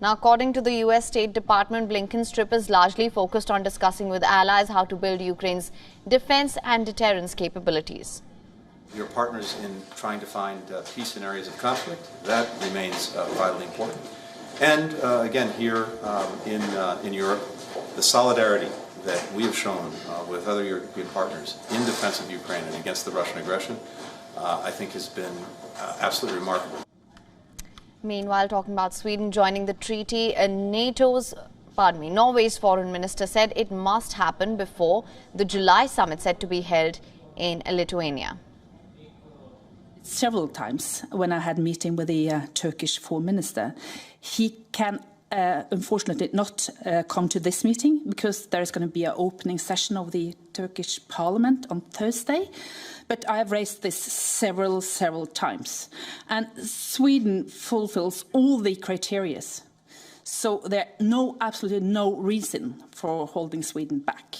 Now, according to the U.S. State Department, Blinken's trip is largely focused on discussing with allies how to build Ukraine's defense and deterrence capabilities. Your partners in trying to find peace in areas of conflict, that remains vitally important. And again, here in Europe, the solidarity that we have shown with other European partners in defense of Ukraine and against the Russian aggression, I think has been absolutely remarkable. Meanwhile, talking about Sweden joining the treaty, Norway's foreign minister said it must happen before the July summit set to be held in Lithuania. Several times when I had a meeting with the Turkish foreign minister, he can unfortunately not come to this meeting because there is going to be an opening session of the Turkish parliament on Thursday. But I have raised this several times. And Sweden fulfills all the criteria. So there is absolutely no reason for holding Sweden back.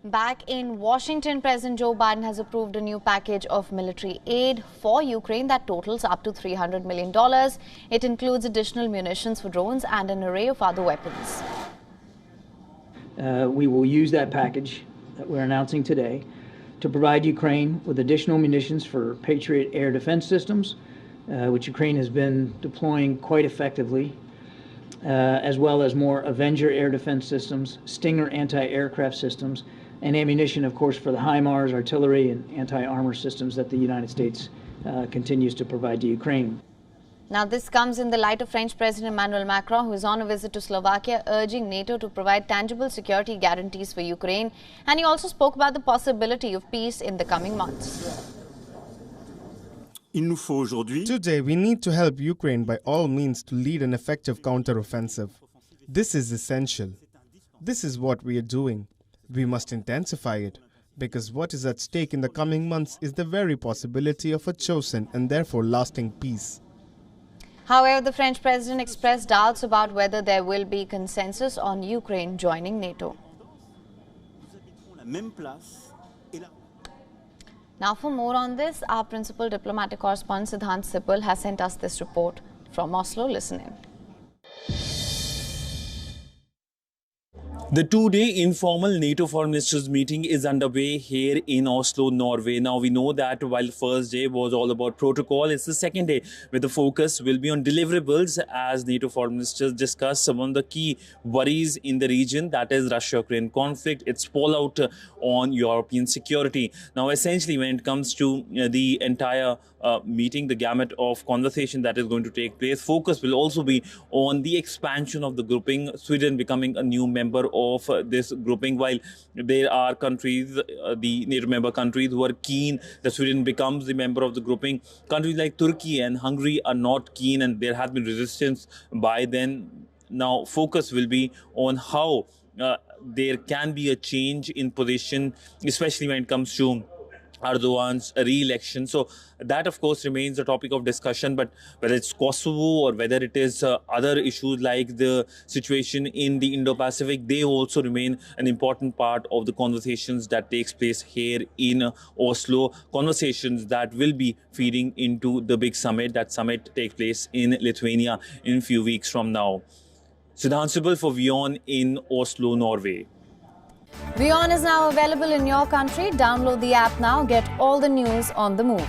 Back in Washington, President Joe Biden has approved a new package of military aid for Ukraine that totals up to $300 million. It includes additional munitions for drones and an array of other weapons. We will use that package that we're announcing today to provide Ukraine with additional munitions for Patriot air defense systems, which Ukraine has been deploying quite effectively, as well as more Avenger air defense systems, Stinger anti-aircraft systems, and ammunition, of course, for the HIMARS, artillery, and anti-armor systems that the United States continues to provide to Ukraine. Now, this comes in the light of French President Emmanuel Macron, who is on a visit to Slovakia, urging NATO to provide tangible security guarantees for Ukraine. And he also spoke about the possibility of peace in the coming months. Today, we need to help Ukraine by all means to lead an effective counteroffensive. This is essential. This is what we are doing. We must intensify it, because what is at stake in the coming months is the very possibility of a chosen and therefore lasting peace. However, the French president expressed doubts about whether there will be consensus on Ukraine joining NATO. Now, for more on this, our principal diplomatic correspondent Siddhant Sipal has sent us this report from Oslo. Listen in. The two-day informal NATO foreign ministers meeting is underway here in Oslo, Norway. Now, we know that while the first day was all about protocol, it's the second day where the focus will be on deliverables as NATO foreign ministers discuss some of the key worries in the region, that is Russia-Ukraine conflict, its fallout on European security. Now, essentially, when it comes to the entire meeting, the gamut of conversation that is going to take place, focus will also be on the expansion of the grouping, Sweden becoming a new member of this grouping, while there are countries, the NATO member countries, who are keen that Sweden becomes the member of the grouping. Countries like Turkey and Hungary are not keen, and there has been resistance by then. Now, focus will be on how there can be a change in position, especially when it comes to Erdogan's re-election. So that, of course, remains a topic of discussion, but whether it's Kosovo or whether it is other issues like the situation in the Indo-Pacific, they also remain an important part of the conversations that takes place here in Oslo, conversations that will be feeding into the big summit. That summit takes place in Lithuania in a few weeks from now. Siddhant Sipal for WION in Oslo, Norway. WION is now available in your country. Download the app now. Get all the news on the move.